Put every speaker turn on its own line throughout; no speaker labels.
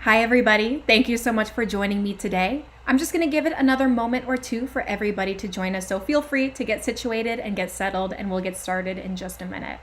Hi everybody, thank you so much for joining me today. I'm just gonna give it another moment or two for everybody to join us, so feel free to get situated and get settled, and we'll get started in just a minute.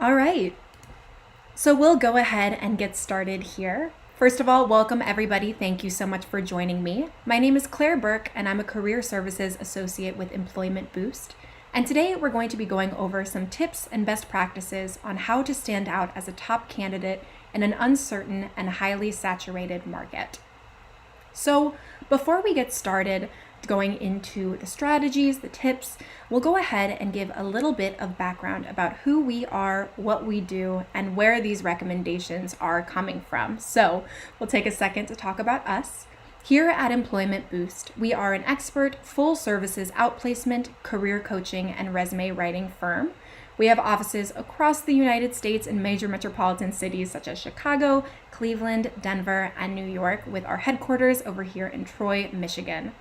All right, so we'll go ahead and get started here. First of all, welcome everybody. Thank you so much for joining me. My name is Claire Burke, and I'm a Career Services Associate with Employmentboost. And today we're going to be going over some tips and best practices on how to stand out as a top candidate in an uncertain and highly saturated market. So before we get started going into the strategies, the tips, we'll go ahead and give a little bit of background about who we are, what we do, and where these recommendations are coming from. So we'll take a second to talk about us. Here at Employmentboost, we are an expert full services outplacement, career coaching, and resume writing firm. We have offices across the United States in major metropolitan cities such as Chicago, Cleveland, Denver, and New York, with our headquarters over here in Troy, Michigan.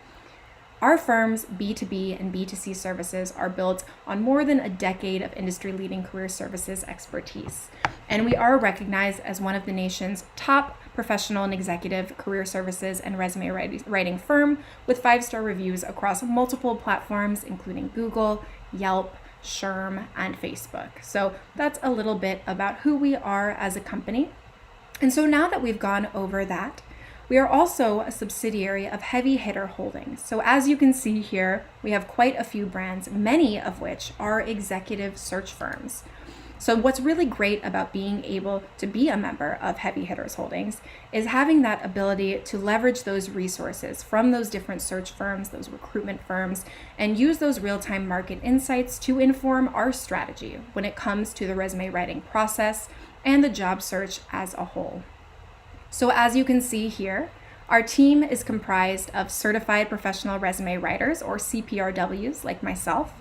Our firm's B2B and B2C services are built on more than a decade of industry-leading career services expertise, and we are recognized as one of the nation's top professional and executive career services and resume writing firm with 5-star reviews across multiple platforms, including Google, Yelp, SHRM, and Facebook. So that's a little bit about who we are as a company. And so now that we've gone over that, we are also a subsidiary of Heavy Hitter Holdings. So as you can see here, we have quite a few brands, many of which are executive search firms. So what's really great about being able to be a member of Heavy Hitters Holdings is having that ability to leverage those resources from those different search firms, those recruitment firms, and use those real-time market insights to inform our strategy when it comes to the resume writing process and the job search as a whole. So as you can see here, our team is comprised of certified professional resume writers, or CPRWs, like myself,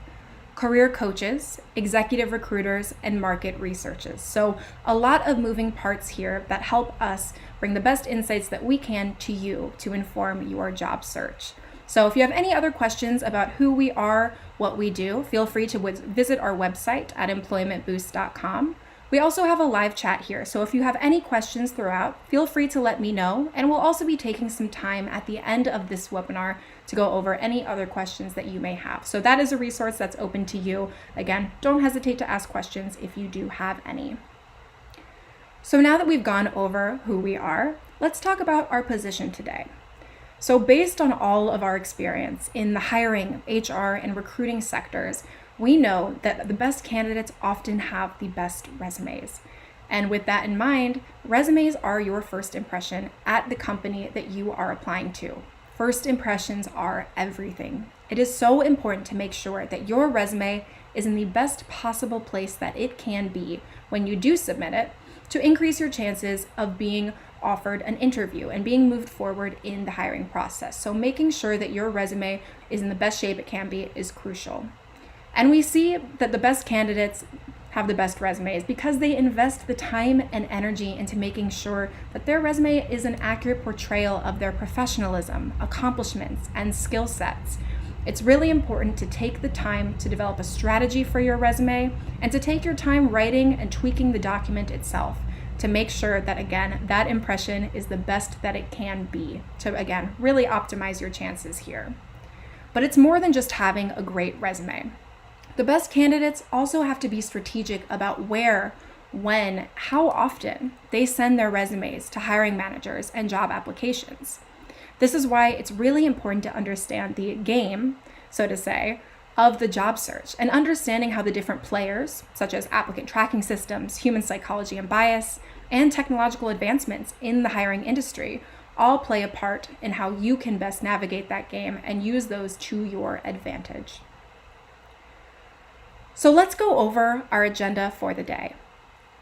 career coaches, executive recruiters, and market researchers. So a lot of moving parts here that help us bring the best insights that we can to you to inform your job search. So if you have any other questions about who we are, what we do, feel free to visit our website at employmentboost.com. We also have a live chat here, so if you have any questions throughout, feel free to let me know, and we'll also be taking some time at the end of this webinar to go over any other questions that you may have. So that is a resource that's open to you. Again, don't hesitate to ask questions if you do have any. So now that we've gone over who we are, let's talk about our position today. So based on all of our experience in the hiring, HR, and recruiting sectors, we know that the best candidates often have the best resumes. And with that in mind, resumes are your first impression at the company that you are applying to. First impressions are everything. It is so important to make sure that your resume is in the best possible place that it can be when you do submit it, to increase your chances of being offered an interview and being moved forward in the hiring process. So making sure that your resume is in the best shape it can be is crucial. And we see that the best candidates have the best resumes because they invest the time and energy into making sure that their resume is an accurate portrayal of their professionalism, accomplishments, and skill sets. It's really important to take the time to develop a strategy for your resume and to take your time writing and tweaking the document itself to make sure that, again, that impression is the best that it can be to, again, really optimize your chances here. But it's more than just having a great resume. The best candidates also have to be strategic about where, when, how often they send their resumes to hiring managers and job applications. This is why it's really important to understand the game, so to say, of the job search and understanding how the different players, such as applicant tracking systems, human psychology and bias, and technological advancements in the hiring industry all play a part in how you can best navigate that game and use those to your advantage. So let's go over our agenda for the day.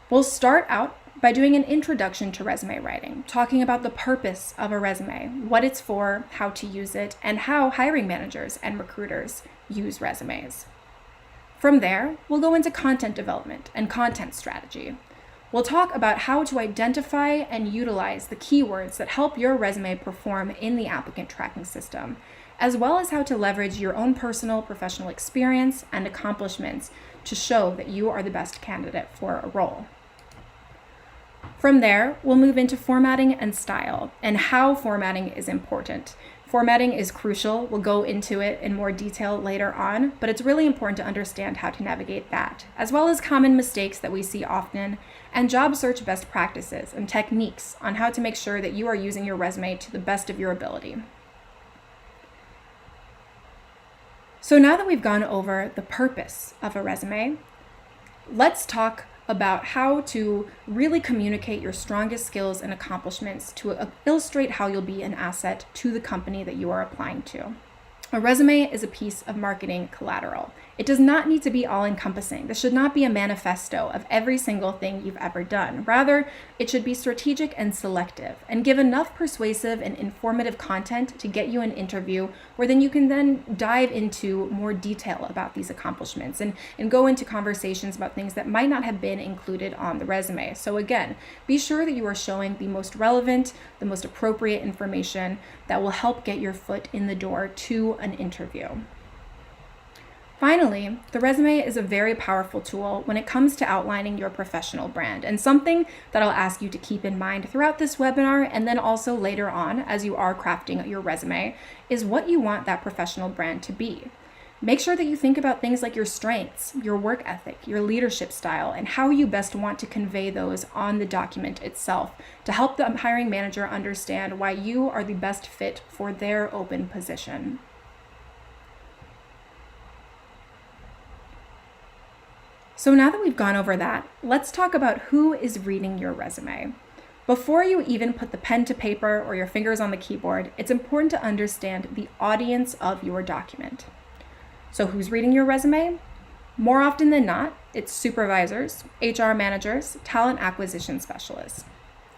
We'll start out by doing an introduction to resume writing, talking about the purpose of a resume, what it's for, how to use it, and how hiring managers and recruiters use resumes. From there, we'll go into content development and content strategy. We'll talk about how to identify and utilize the keywords that help your resume perform in the applicant tracking system, as well as how to leverage your own personal professional experience and accomplishments to show that you are the best candidate for a role. From there, we'll move into formatting and style and how formatting is important. Formatting is crucial. We'll go into it in more detail later on, but it's really important to understand how to navigate that, as well as common mistakes that we see often, and job search best practices and techniques on how to make sure that you are using your resume to the best of your ability. So now that we've gone over the purpose of a resume, let's talk about how to really communicate your strongest skills and accomplishments to illustrate how you'll be an asset to the company that you are applying to. A resume is a piece of marketing collateral. It does not need to be all-encompassing. This should not be a manifesto of every single thing you've ever done. Rather, it should be strategic and selective and give enough persuasive and informative content to get you an interview where then you can then dive into more detail about these accomplishments and go into conversations about things that might not have been included on the resume. So again, be sure that you are showing the most relevant, the most appropriate information that will help get your foot in the door to an interview. Finally, the resume is a very powerful tool when it comes to outlining your professional brand, and something that I'll ask you to keep in mind throughout this webinar and then also later on as you are crafting your resume is what you want that professional brand to be. Make sure that you think about things like your strengths, your work ethic, your leadership style, and how you best want to convey those on the document itself to help the hiring manager understand why you are the best fit for their open position. So now that we've gone over that, let's talk about who is reading your resume. Before you even put the pen to paper or your fingers on the keyboard, it's important to understand the audience of your document. So who's reading your resume? More often than not, it's supervisors, HR managers, talent acquisition specialists.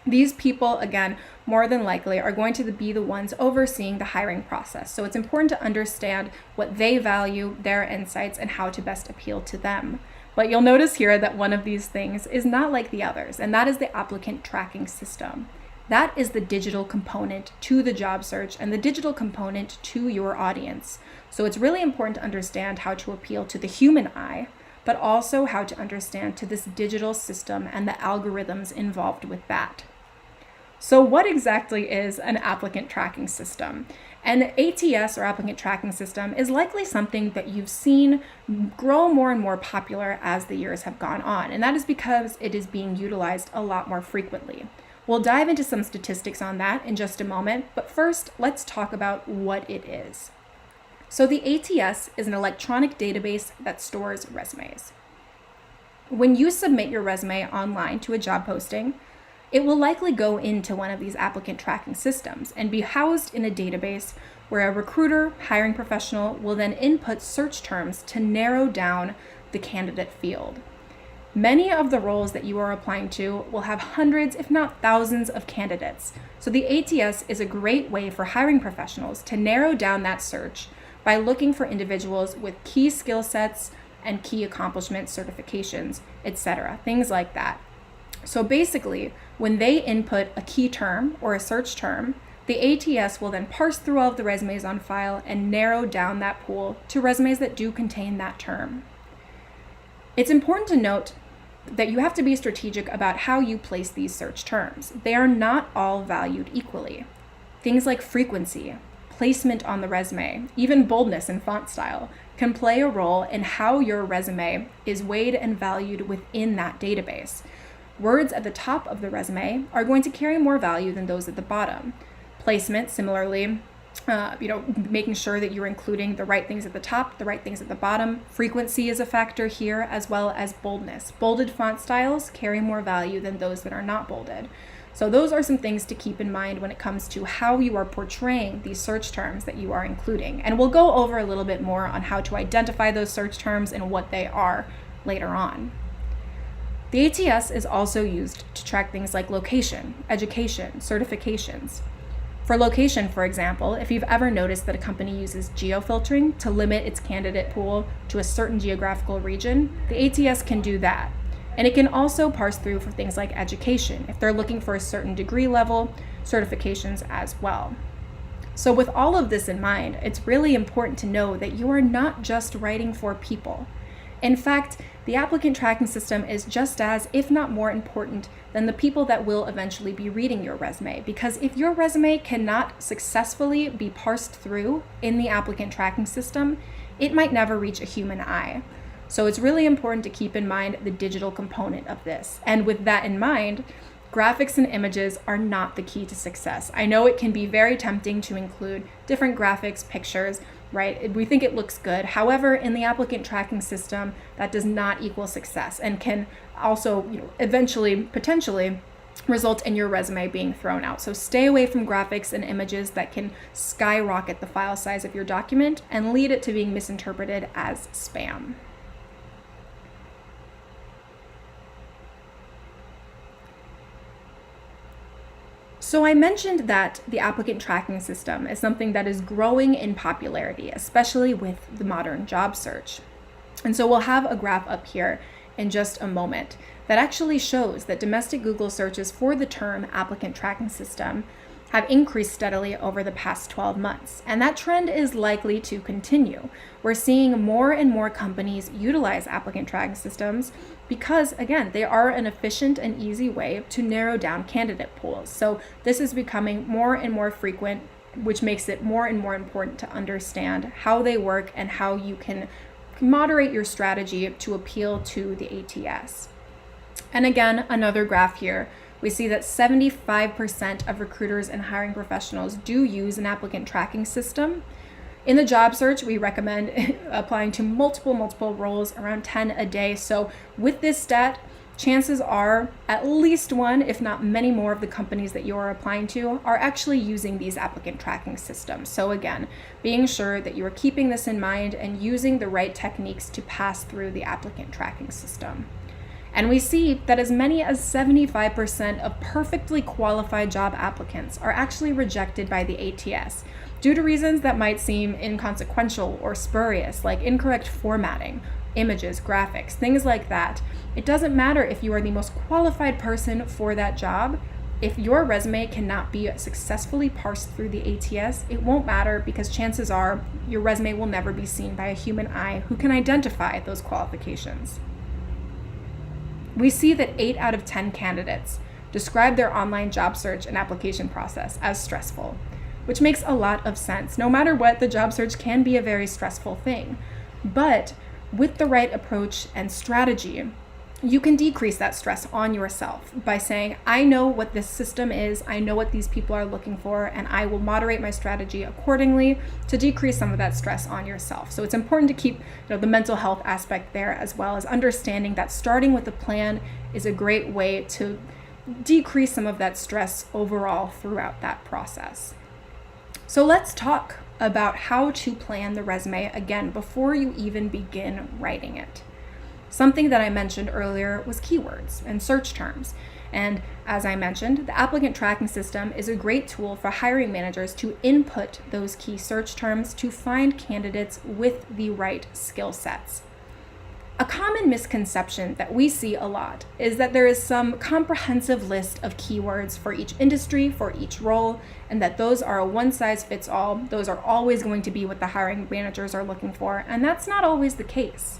These people, again, more than likely are going to be the ones overseeing the hiring process. So it's important to understand what they value, their insights, and how to best appeal to them. But you'll notice here that one of these things is not like the others, and that is the applicant tracking system. That is the digital component to the job search and the digital component to your audience. So it's really important to understand how to appeal to the human eye, but also how to understand to this digital system and the algorithms involved with that. So what exactly is an applicant tracking system? An ATS or applicant tracking system is likely something that you've seen grow more and more popular as the years have gone on, and that is because it is being utilized a lot more frequently. We'll dive into some statistics on that in just a moment, but first, let's talk about what it is. So the ATS is an electronic database that stores resumes. When you submit your resume online to a job posting, it will likely go into one of these applicant tracking systems and be housed in a database where a recruiter, hiring professional will then input search terms to narrow down the candidate field. Many of the roles that you are applying to will have hundreds, if not thousands, of candidates. So the ATS is a great way for hiring professionals to narrow down that search by looking for individuals with key skill sets and key accomplishments, certifications, etc., things like that. So basically, when they input a key term or a search term, the ATS will then parse through all of the resumes on file and narrow down that pool to resumes that do contain that term. It's important to note that you have to be strategic about how you place these search terms. They are not all valued equally. Things like frequency, placement on the resume, even boldness and font style can play a role in how your resume is weighed and valued within that database. Words at the top of the resume are going to carry more value than those at the bottom. Placement, similarly, making sure that you're including the right things at the top, the right things at the bottom. Frequency is a factor here, as well as boldness. Bolded font styles carry more value than those that are not bolded. So those are some things to keep in mind when it comes to how you are portraying these search terms that you are including. And we'll go over a little bit more on how to identify those search terms and what they are later on. The ATS is also used to track things like location, education, certifications. For location, for example, if you've ever noticed that a company uses geofiltering to limit its candidate pool to a certain geographical region, the ATS can do that. And it can also parse through for things like education, if they're looking for a certain degree level, certifications as well. So with all of this in mind, it's really important to know that you are not just writing for people. In fact, the applicant tracking system is just as, if not more important than the people that will eventually be reading your resume. Because if your resume cannot successfully be parsed through in the applicant tracking system, it might never reach a human eye. So it's really important to keep in mind the digital component of this. And with that in mind, graphics and images are not the key to success. I know it can be very tempting to include different graphics, pictures, right? We think it looks good. However, in the applicant tracking system, that does not equal success and can also, eventually, potentially result in your resume being thrown out. So stay away from graphics and images that can skyrocket the file size of your document and lead it to being misinterpreted as spam. So I mentioned that the applicant tracking system is something that is growing in popularity, especially with the modern job search. And so we'll have a graph up here in just a moment that actually shows that domestic Google searches for the term applicant tracking system have increased steadily over the past 12 months. And that trend is likely to continue. We're seeing more and more companies utilize applicant tracking systems because, again, they are an efficient and easy way to narrow down candidate pools. So this is becoming more and more frequent, which makes it more and more important to understand how they work and how you can moderate your strategy to appeal to the ATS. And again, another graph here. We see that 75% of recruiters and hiring professionals do use an applicant tracking system. In the job search, we recommend applying to multiple roles, around 10 a day. So with this stat, chances are at least one, if not many more of the companies that you are applying to are actually using these applicant tracking systems. So again, being sure that you are keeping this in mind and using the right techniques to pass through the applicant tracking system. And we see that as many as 75% of perfectly qualified job applicants are actually rejected by the ATS due to reasons that might seem inconsequential or spurious, like incorrect formatting, images, graphics, things like that. It doesn't matter if you are the most qualified person for that job. If your resume cannot be successfully parsed through the ATS, it won't matter because chances are your resume will never be seen by a human eye who can identify those qualifications. We see that 8 out of 10 candidates describe their online job search and application process as stressful, which makes a lot of sense. No matter what, the job search can be a very stressful thing. But with the right approach and strategy, you can decrease that stress on yourself by saying, I know what this system is, I know what these people are looking for, and I will moderate my strategy accordingly to decrease some of that stress on yourself. So it's important to keep the mental health aspect there, as well as understanding that starting with a plan is a great way to decrease some of that stress overall throughout that process. So let's talk about how to plan the resume again before you even begin writing it. Something that I mentioned earlier was keywords and search terms. And as I mentioned, the applicant tracking system is a great tool for hiring managers to input those key search terms to find candidates with the right skill sets. A common misconception that we see a lot is that there is some comprehensive list of keywords for each industry, for each role, and that those are a one-size-fits-all. Those are always going to be what the hiring managers are looking for, and that's not always the case.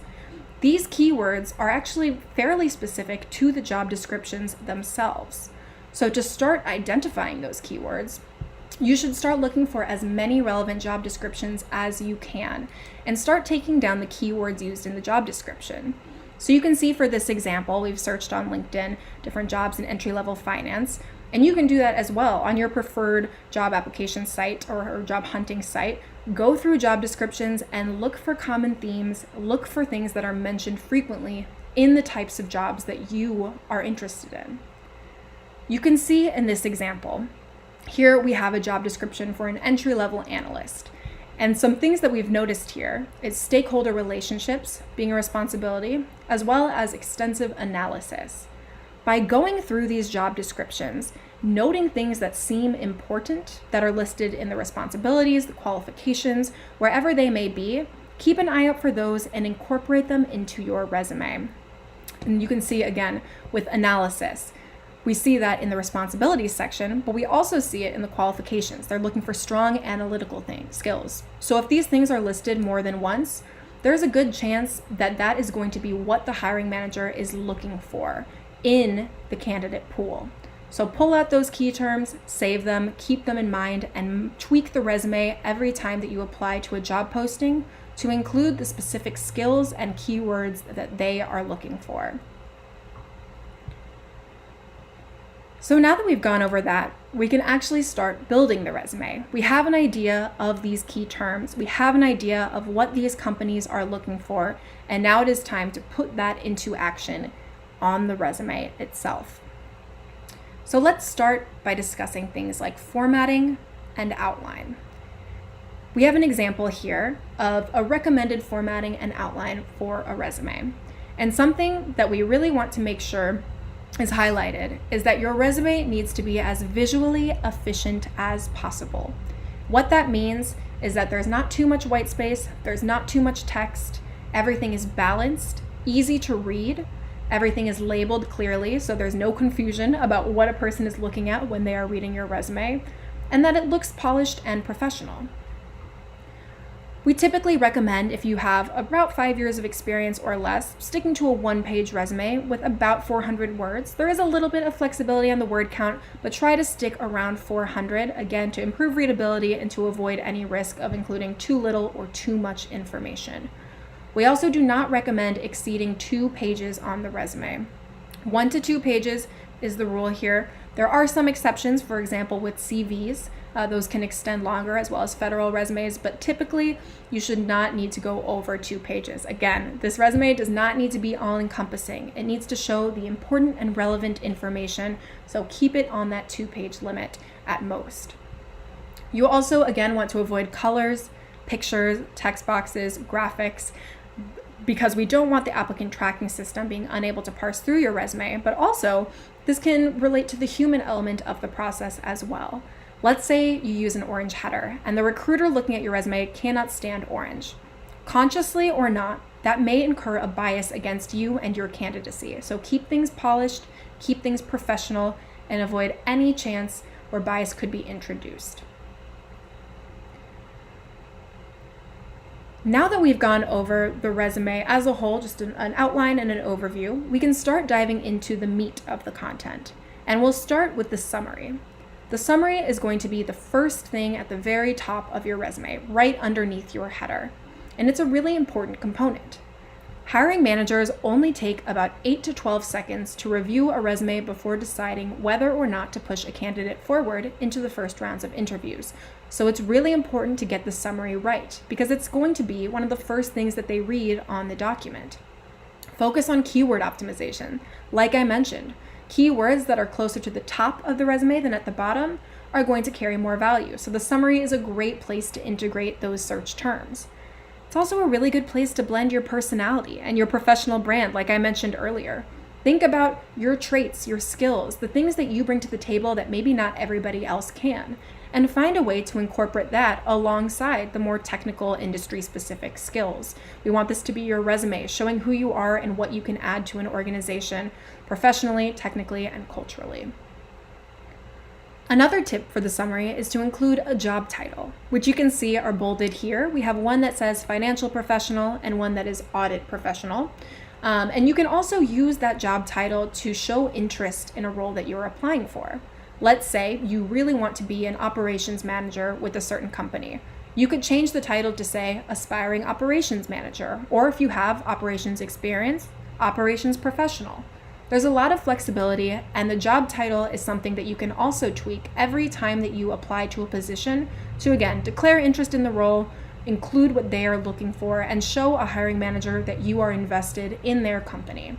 These keywords are actually fairly specific to the job descriptions themselves. So to start identifying those keywords, you should start looking for as many relevant job descriptions as you can and start taking down the keywords used in the job description. So you can see for this example, we've searched on LinkedIn different jobs in entry-level finance, and you can do that as well on your preferred job application site or job hunting site. Go through job descriptions and look for common themes, look for things that are mentioned frequently in the types of jobs that you are interested in. You can see in this example, here we have a job description for an entry-level analyst. And some things that we've noticed here is stakeholder relationships being a responsibility, as well as extensive analysis. By going through these job descriptions, noting things that seem important that are listed in the responsibilities, the qualifications, wherever they may be, keep an eye out for those and incorporate them into your resume. And you can see again with analysis, we see that in the responsibilities section, but we also see it in the qualifications. They're looking for strong analytical skills. So if these things are listed more than once, there's a good chance that that is going to be what the hiring manager is looking for in the candidate pool. So pull out those key terms, save them, keep them in mind, and tweak the resume every time that you apply to a job posting to include the specific skills and keywords that they are looking for. So now that we've gone over that, we can actually start building the resume. We have an idea of these key terms. We have an idea of what these companies are looking for, and now it is time to put that into action on the resume itself. So let's start by discussing things like formatting and outline. We have an example here of a recommended formatting and outline for a resume. And something that we really want to make sure is highlighted is that your resume needs to be as visually efficient as possible. What that means is that there's not too much white space, there's not too much text, everything is balanced, easy to read, everything is labeled clearly so there's no confusion about what a person is looking at when they are reading your resume, and that it looks polished and professional. We typically recommend, if you have about 5 years of experience or less, sticking to a one-page resume with about 400 words. There is a little bit of flexibility on the word count, but try to stick around 400, again, to improve readability and to avoid any risk of including too little or too much information. We also do not recommend exceeding 2 pages on the resume. 1 to 2 pages is the rule here. There are some exceptions, for example, with CVs. Those can extend longer, as well as federal resumes, but typically you should not need to go over 2 pages. Again, this resume does not need to be all-encompassing. It needs to show the important and relevant information, so keep it on that 2-page limit at most. You also, again, want to avoid colors, pictures, text boxes, graphics, because we don't want the applicant tracking system being unable to parse through your resume, but also this can relate to the human element of the process as well. Let's say you use an orange header and the recruiter looking at your resume cannot stand orange. Consciously or not, that may incur a bias against you and your candidacy. So keep things polished, keep things professional, and avoid any chance where bias could be introduced. Now that we've gone over the resume as a whole, just an outline and an overview, we can start diving into the meat of the content. And we'll start with the summary. The summary is going to be the first thing at the very top of your resume, right underneath your header. And it's a really important component. Hiring managers only take about 8 to 12 seconds to review a resume before deciding whether or not to push a candidate forward into the first rounds of interviews. So it's really important to get the summary right, because it's going to be one of the first things that they read on the document. Focus on keyword optimization. Like I mentioned, keywords that are closer to the top of the resume than at the bottom are going to carry more value. So the summary is a great place to integrate those search terms. It's also a really good place to blend your personality and your professional brand, like I mentioned earlier. Think about your traits, your skills, the things that you bring to the table that maybe not everybody else can, and find a way to incorporate that alongside the more technical industry-specific skills. We want this to be your resume, showing who you are and what you can add to an organization professionally, technically, and culturally. Another tip for the summary is to include a job title, which you can see are bolded here. We have one that says financial professional and one that is audit professional. And you can also use that job title to show interest in a role that you're applying for. Let's say you really want to be an operations manager with a certain company. You could change the title to say aspiring operations manager, or if you have operations experience, operations professional. There's a lot of flexibility, and the job title is something that you can also tweak every time that you apply to a position to, again, declare interest in the role, include what they are looking for, and show a hiring manager that you are invested in their company.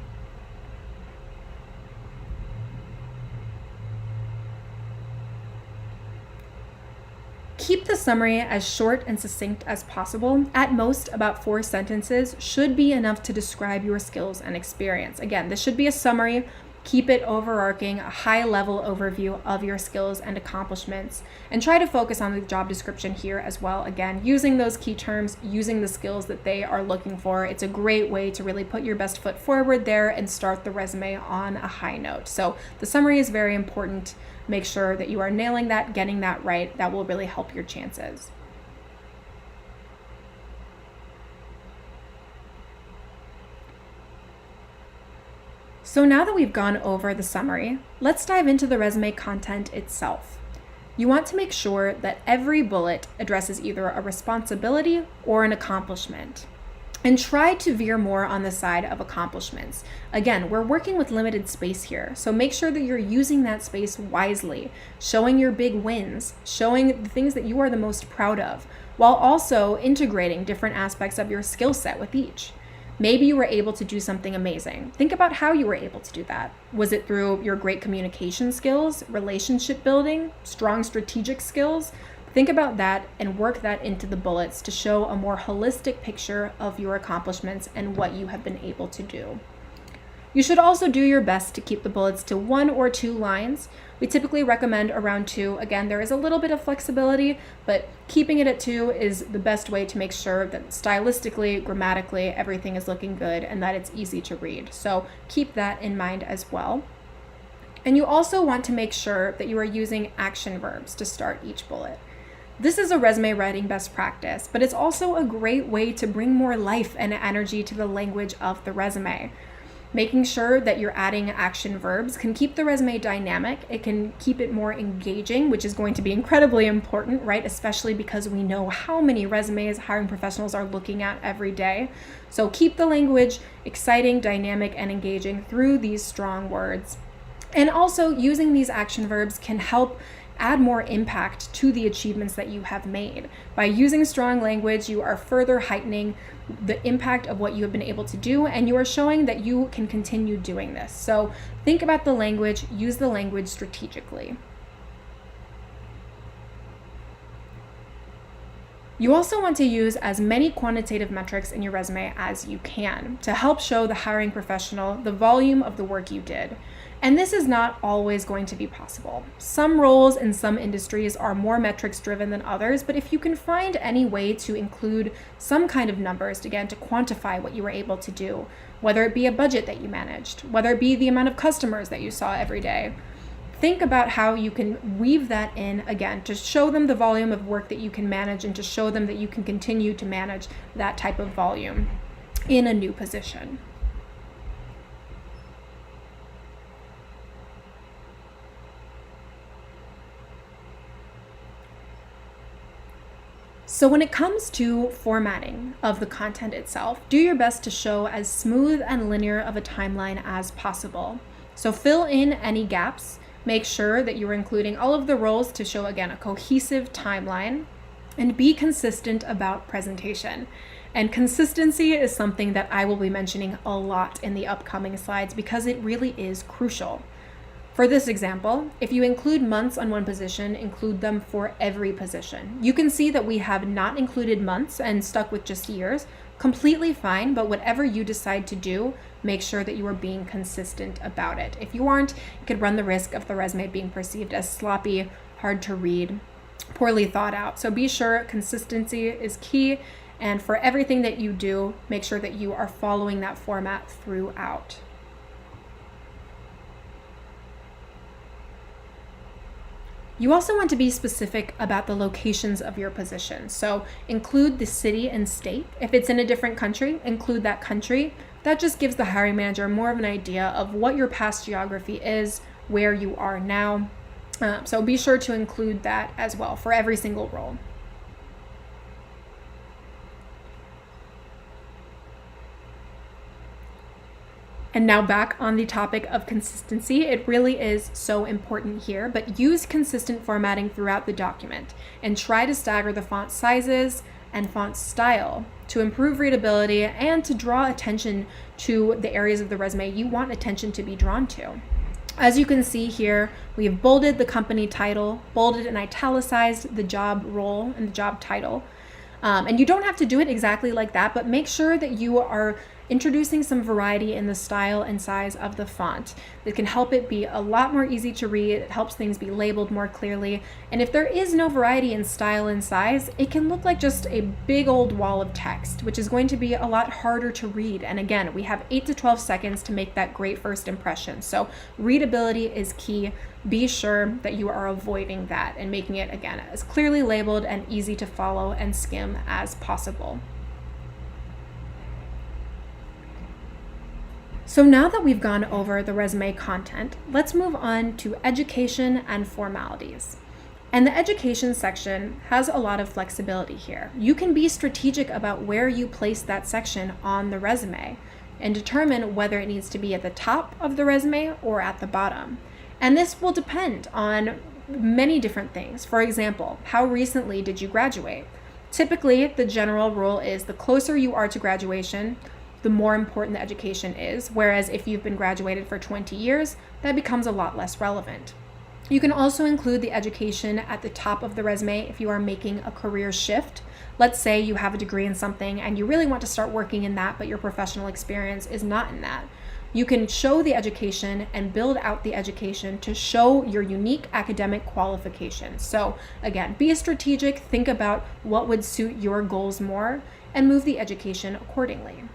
Keep the summary as short and succinct as possible. At most, about 4 sentences should be enough to describe your skills and experience. Again, this should be a summary. Keep it overarching, a high-level overview of your skills and accomplishments, and try to focus on the job description here as well. Again, using those key terms, using the skills that they are looking for. It's a great way to really put your best foot forward there and start the resume on a high note. So the summary is very important. Make sure that you are nailing that, getting that right. That will really help your chances. So now that we've gone over the summary, let's dive into the resume content itself. You want to make sure that every bullet addresses either a responsibility or an accomplishment. And try to veer more on the side of accomplishments. Again, we're working with limited space here, so make sure that you're using that space wisely, showing your big wins, showing the things that you are the most proud of, while also integrating different aspects of your skill set with each. Maybe you were able to do something amazing. Think about how you were able to do that. Was it through your great communication skills, relationship building, strong strategic skills? Think about that and work that into the bullets to show a more holistic picture of your accomplishments and what you have been able to do. You should also do your best to keep the bullets to 1 or 2 lines. We typically recommend around 2. Again, there is a little bit of flexibility, but keeping it at 2 is the best way to make sure that stylistically, grammatically, everything is looking good and that it's easy to read. So keep that in mind as well. And you also want to make sure that you are using action verbs to start each bullet. This is a resume writing best practice, but it's also a great way to bring more life and energy to the language of the resume. Making sure that you're adding action verbs can keep the resume dynamic. It can keep it more engaging, which is going to be incredibly important, right? Especially because we know how many resumes hiring professionals are looking at every day. So keep the language exciting, dynamic, and engaging through these strong words. And also using these action verbs can help add more impact to the achievements that you have made. By using strong language, you are further heightening the impact of what you have been able to do, and you are showing that you can continue doing this. So think about the language, use the language strategically. You also want to use as many quantitative metrics in your resume as you can to help show the hiring professional the volume of the work you did. And this is not always going to be possible. Some roles in some industries are more metrics driven than others, but if you can find any way to include some kind of numbers, again, to quantify what you were able to do, whether it be a budget that you managed, whether it be the amount of customers that you saw every day, think about how you can weave that in, again, to show them the volume of work that you can manage and to show them that you can continue to manage that type of volume in a new position. So when it comes to formatting of the content itself, do your best to show as smooth and linear of a timeline as possible. So fill in any gaps, make sure that you're including all of the roles to show, again, a cohesive timeline, and be consistent about presentation. And consistency is something that I will be mentioning a lot in the upcoming slides because it really is crucial. For this example, if you include months on one position, include them for every position. You can see that we have not included months and stuck with just years. Completely fine, but whatever you decide to do, make sure that you are being consistent about it. If you aren't, you could run the risk of the resume being perceived as sloppy, hard to read, poorly thought out. So be sure consistency is key, and for everything that you do, make sure that you are following that format throughout. You also want to be specific about the locations of your position. So include the city and state. If it's in a different country, include that country. That just gives the hiring manager more of an idea of what your past geography is, where you are now. So be sure to include that as well for every single role. And now back on the topic of consistency, it really is so important here, but use consistent formatting throughout the document and try to stagger the font sizes and font style to improve readability and to draw attention to the areas of the resume you want attention to be drawn to. As you can see here, we have bolded the company title, bolded and italicized the job role and the job title. And you don't have to do it exactly like that, but make sure that you are introducing some variety in the style and size of the font that can help it be a lot more easy to read. It helps things be labeled more clearly. And if there is no variety in style and size, it can look like just a big old wall of text, which is going to be a lot harder to read. And again, we have 8 to 12 seconds to make that great first impression. So readability is key. Be sure that you are avoiding that and making it, again, as clearly labeled and easy to follow and skim as possible. So now that we've gone over the resume content, let's move on to education and formalities. And the education section has a lot of flexibility here. You can be strategic about where you place that section on the resume and determine whether it needs to be at the top of the resume or at the bottom. And this will depend on many different things. For example, how recently did you graduate? Typically, the general rule is the closer you are to graduation, the more important the education is, whereas if you've been graduated for 20 years, that becomes a lot less relevant. You can also include the education at the top of the resume if you are making a career shift. Let's say you have a degree in something and you really want to start working in that, but your professional experience is not in that. You can show the education and build out the education to show your unique academic qualifications. So again, be strategic, think about what would suit your goals more, and move the education accordingly.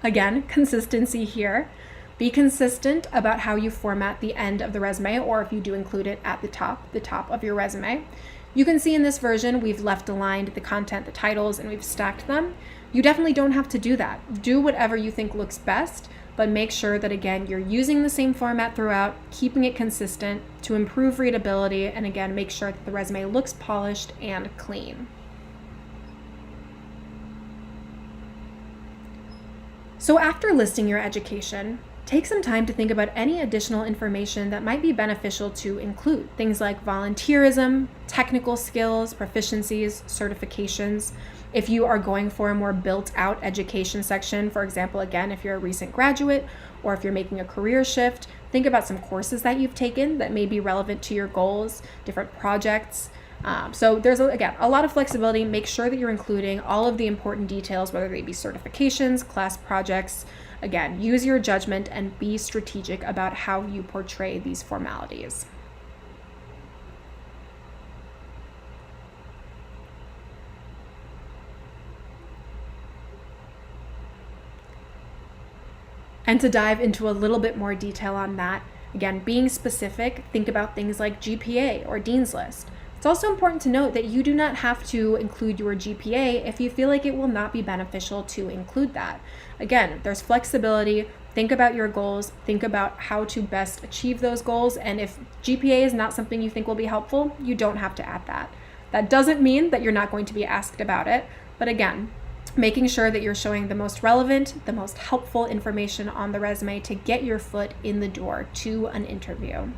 Again, consistency here. Be consistent about how you format the end of the resume, or if you do include it at the top of your resume. You can see in this version, we've left aligned the content, the titles, and we've stacked them. You definitely don't have to do that. Do whatever you think looks best, but make sure that, again, you're using the same format throughout, keeping it consistent to improve readability, and again, make sure that the resume looks polished and clean. So after listing your education, take some time to think about any additional information that might be beneficial to include. Things like volunteerism, technical skills, proficiencies, certifications. If you are going for a more built-out education section, for example, again, if you're a recent graduate or if you're making a career shift, think about some courses that you've taken that may be relevant to your goals, different projects. So there's, again, a lot of flexibility. Make sure that you're including all of the important details, whether they be certifications, class projects. Again, use your judgment and be strategic about how you portray these formalities. And to dive into a little bit more detail on that, again, being specific, think about things like GPA or Dean's List. It's also important to note that you do not have to include your GPA if you feel like it will not be beneficial to include that. Again, there's flexibility. Think about your goals. Think about how to best achieve those goals. And if GPA is not something you think will be helpful, you don't have to add that. That doesn't mean that you're not going to be asked about it. But again, making sure that you're showing the most relevant, the most helpful information on the resume to get your foot in the door to an interview.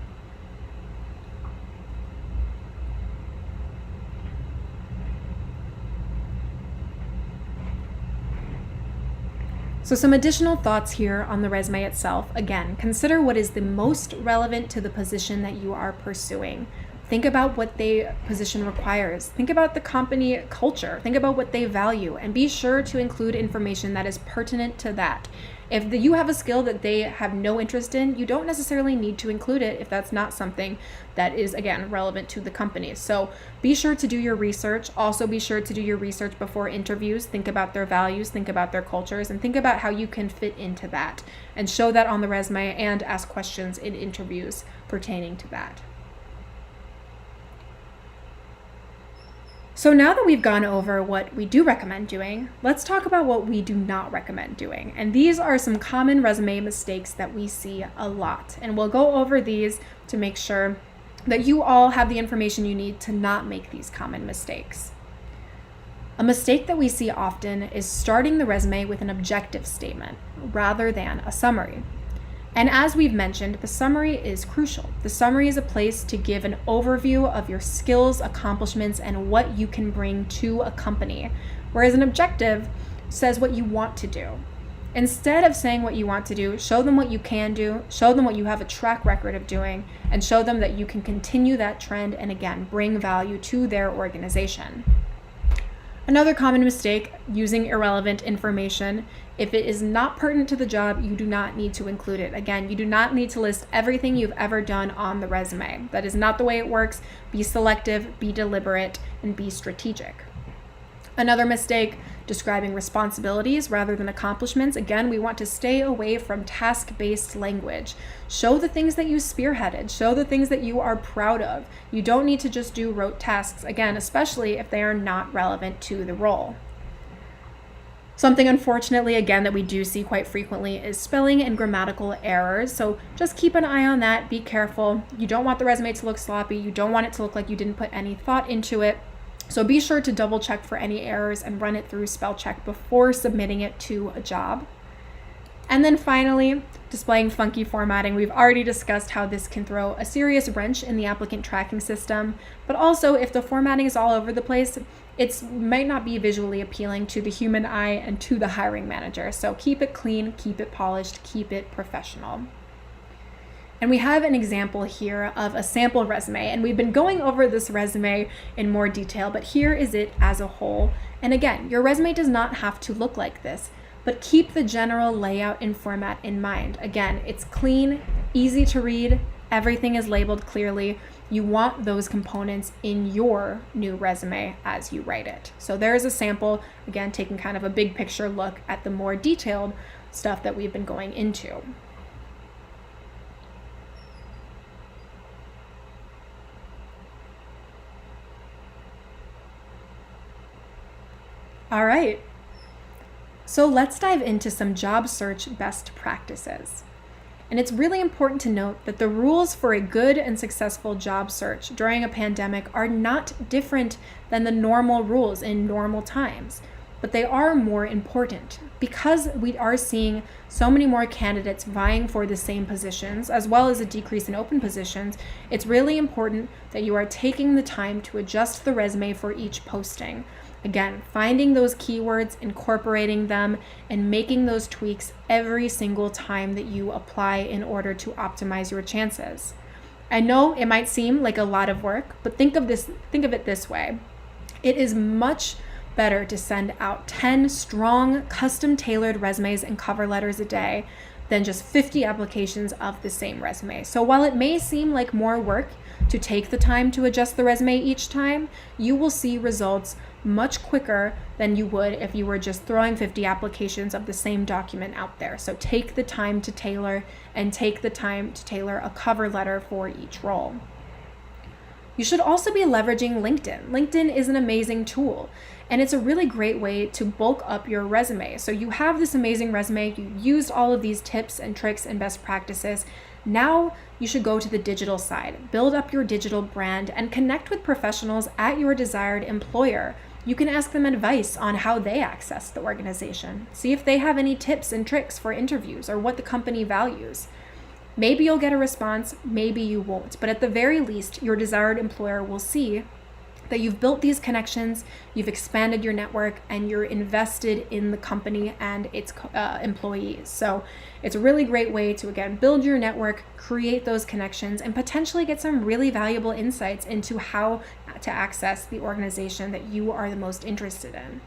So some additional thoughts here on the resume itself. Again, consider what is the most relevant to the position that you are pursuing. Think about what the position requires. Think about the company culture. Think about what they value, and be sure to include information that is pertinent to that. If you have a skill that they have no interest in, you don't necessarily need to include it if that's not something that is, again, relevant to the company. So be sure to do your research. Also be sure to do your research before interviews. Think about their values, think about their cultures, and think about how you can fit into that, and show that on the resume and ask questions in interviews pertaining to that. So now that we've gone over what we do recommend doing, let's talk about what we do not recommend doing. And these are some common resume mistakes that we see a lot. And we'll go over these to make sure that you all have the information you need to not make these common mistakes. A mistake that we see often is starting the resume with an objective statement rather than a summary. And as we've mentioned, the summary is crucial. The summary is a place to give an overview of your skills, accomplishments, and what you can bring to a company, whereas an objective says what you want to do. Instead of saying what you want to do, show them what you can do, show them what you have a track record of doing, and show them that you can continue that trend and, again, bring value to their organization. Another common mistake, using irrelevant information. If it is not pertinent to the job, you do not need to include it. Again, you do not need to list everything you've ever done on the resume. That is not the way it works. Be selective, be deliberate, and be strategic. Another mistake, describing responsibilities rather than accomplishments. Again, we want to stay away from task-based language. Show the things that you spearheaded. Show the things that you are proud of. You don't need to just do rote tasks, again, especially if they are not relevant to the role. Something, unfortunately, again, that we do see quite frequently is spelling and grammatical errors. So just keep an eye on that. Be careful. You don't want the resume to look sloppy. You don't want it to look like you didn't put any thought into it. So be sure to double check for any errors and run it through spell check before submitting it to a job. And then finally, displaying funky formatting. We've already discussed how this can throw a serious wrench in the applicant tracking system, but also if the formatting is all over the place, it might not be visually appealing to the human eye and to the hiring manager. So keep it clean, keep it polished, keep it professional. And we have an example here of a sample resume, and we've been going over this resume in more detail, but here is it as a whole. And again, your resume does not have to look like this, but keep the general layout and format in mind. Again, it's clean, easy to read, everything is labeled clearly. You want those components in your new resume as you write it. So there is a sample, again, taking kind of a big picture look at the more detailed stuff that we've been going into. All right, so let's dive into some job search best practices. And it's really important to note that the rules for a good and successful job search during a pandemic are not different than the normal rules in normal times, but they are more important because we are seeing so many more candidates vying for the same positions, as well as a decrease in open positions. It's really important that you are taking the time to adjust the resume for each posting. Again, finding those keywords, incorporating them, and making those tweaks every single time that you apply in order to optimize your chances. I know it might seem like a lot of work, but think of it this way. It is much better to send out 10 strong, custom-tailored resumes and cover letters a day than just 50 applications of the same resume. So while it may seem like more work to take the time to adjust the resume each time, you will see results much quicker than you would if you were just throwing 50 applications of the same document out there. So take the time to tailor, and take the time to tailor a cover letter for each role. You should also be leveraging LinkedIn. LinkedIn is an amazing tool, and it's a really great way to bulk up your resume. So you have this amazing resume, you used all of these tips and tricks and best practices. Now you should go to the digital side, build up your digital brand, and connect with professionals at your desired employer. You can ask them advice on how they access the organization. See if they have any tips and tricks for interviews or what the company values. Maybe you'll get a response, maybe you won't, but at the very least, your desired employer will see that you've built these connections, you've expanded your network, and you're invested in the company and its employees. So it's a really great way to, again, build your network, create those connections, and potentially get some really valuable insights into how to access the organization that you are the most interested in.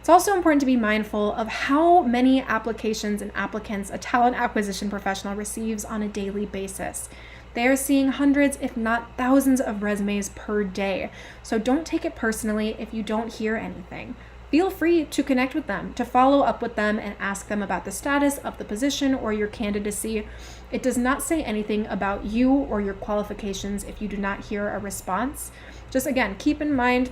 It's also important to be mindful of how many applications and applicants a talent acquisition professional receives on a daily basis. They are seeing hundreds, if not thousands, of resumes per day. So don't take it personally if you don't hear anything. Feel free to connect with them, to follow up with them and ask them about the status of the position or your candidacy. It does not say anything about you or your qualifications if you do not hear a response. Just again, keep in mind,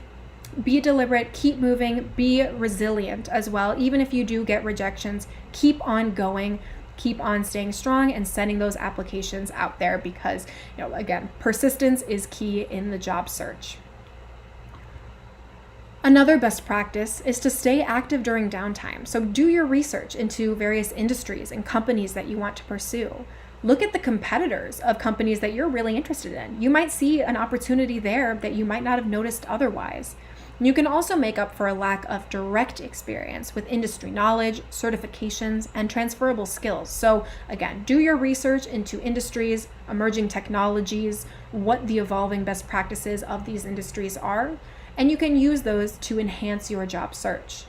be deliberate, keep moving, be resilient as well. Even if you do get rejections, keep on going. Keep on staying strong and sending those applications out there because, again, persistence is key in the job search. Another best practice is to stay active during downtime. So do your research into various industries and companies that you want to pursue. Look at the competitors of companies that you're really interested in. You might see an opportunity there that you might not have noticed otherwise. You can also make up for a lack of direct experience with industry knowledge, certifications, and transferable skills. So again, do your research into industries, emerging technologies, what the evolving best practices of these industries are, and you can use those to enhance your job search.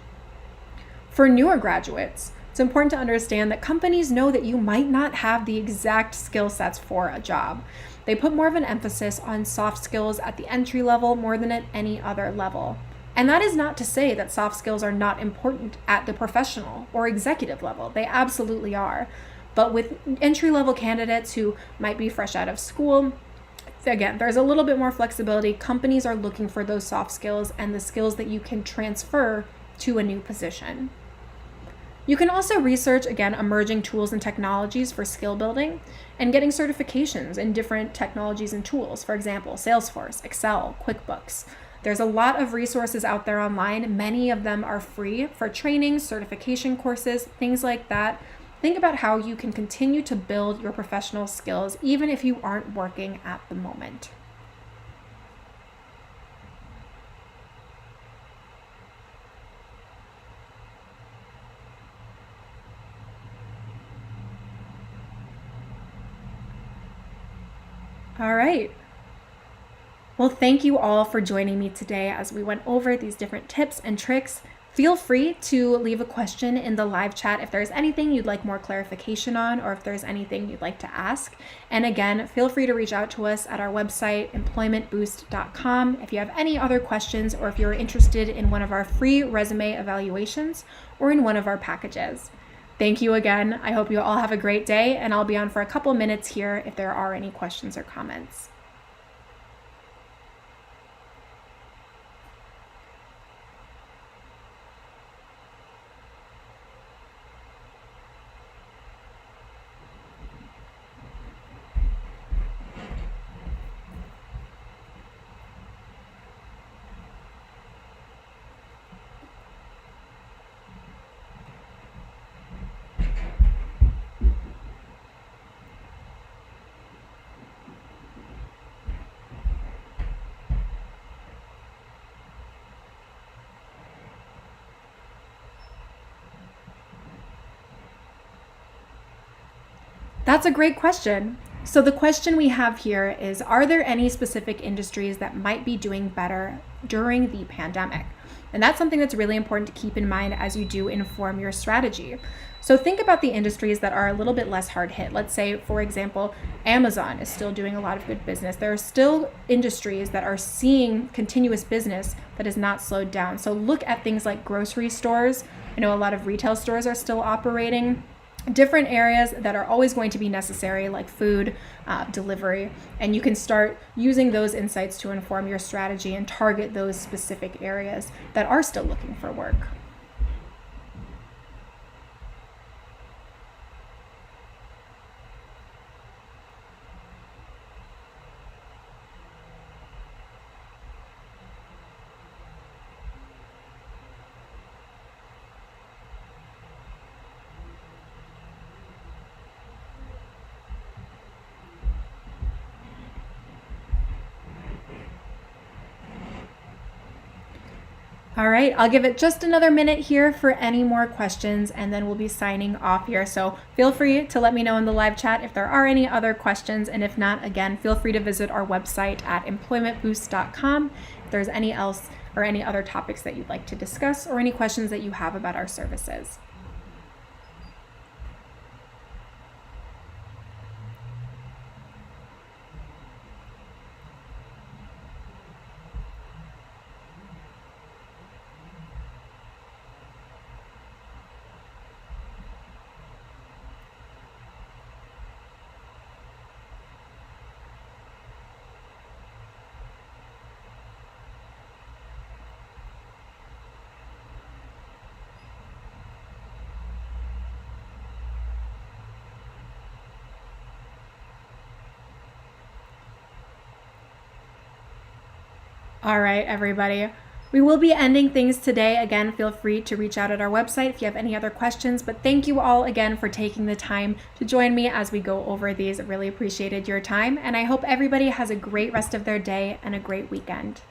For newer graduates, it's important to understand that companies know that you might not have the exact skill sets for a job. They put more of an emphasis on soft skills at the entry level more than at any other level. And that is not to say that soft skills are not important at the professional or executive level. They absolutely are. But with entry-level candidates who might be fresh out of school, again, there's a little bit more flexibility. Companies are looking for those soft skills and the skills that you can transfer to a new position. You can also research, again, emerging tools and technologies for skill building and getting certifications in different technologies and tools. For example, Salesforce, Excel, QuickBooks. There's a lot of resources out there online. Many of them are free for training, certification courses, things like that. Think about how you can continue to build your professional skills even if you aren't working at the moment. All right. Well, thank you all for joining me today as we went over these different tips and tricks. Feel free to leave a question in the live chat if there's anything you'd like more clarification on or if there's anything you'd like to ask. And again, feel free to reach out to us at our website, employmentboost.com, if you have any other questions or if you're interested in one of our free resume evaluations or in one of our packages. Thank you again. I hope you all have a great day, and I'll be on for a couple minutes here if there are any questions or comments. That's a great question. So the question we have here is, are there any specific industries that might be doing better during the pandemic? And that's something that's really important to keep in mind as you do inform your strategy. So think about the industries that are a little bit less hard hit. Let's say, for example, Amazon is still doing a lot of good business. There are still industries that are seeing continuous business that is not slowed down. So look at things like grocery stores. I know a lot of retail stores are still operating. Different areas that are always going to be necessary, like food, delivery, and you can start using those insights to inform your strategy and target those specific areas that are still looking for work. All right, I'll give it just another minute here for any more questions, and then we'll be signing off here. So feel free to let me know in the live chat if there are any other questions, and if not, again, feel free to visit our website at employmentboost.com if there's any else or any other topics that you'd like to discuss or any questions that you have about our services. All right, everybody. We will be ending things today. Again, feel free to reach out at our website if you have any other questions. But thank you all again for taking the time to join me as we go over these. I really appreciated your time. And I hope everybody has a great rest of their day and a great weekend.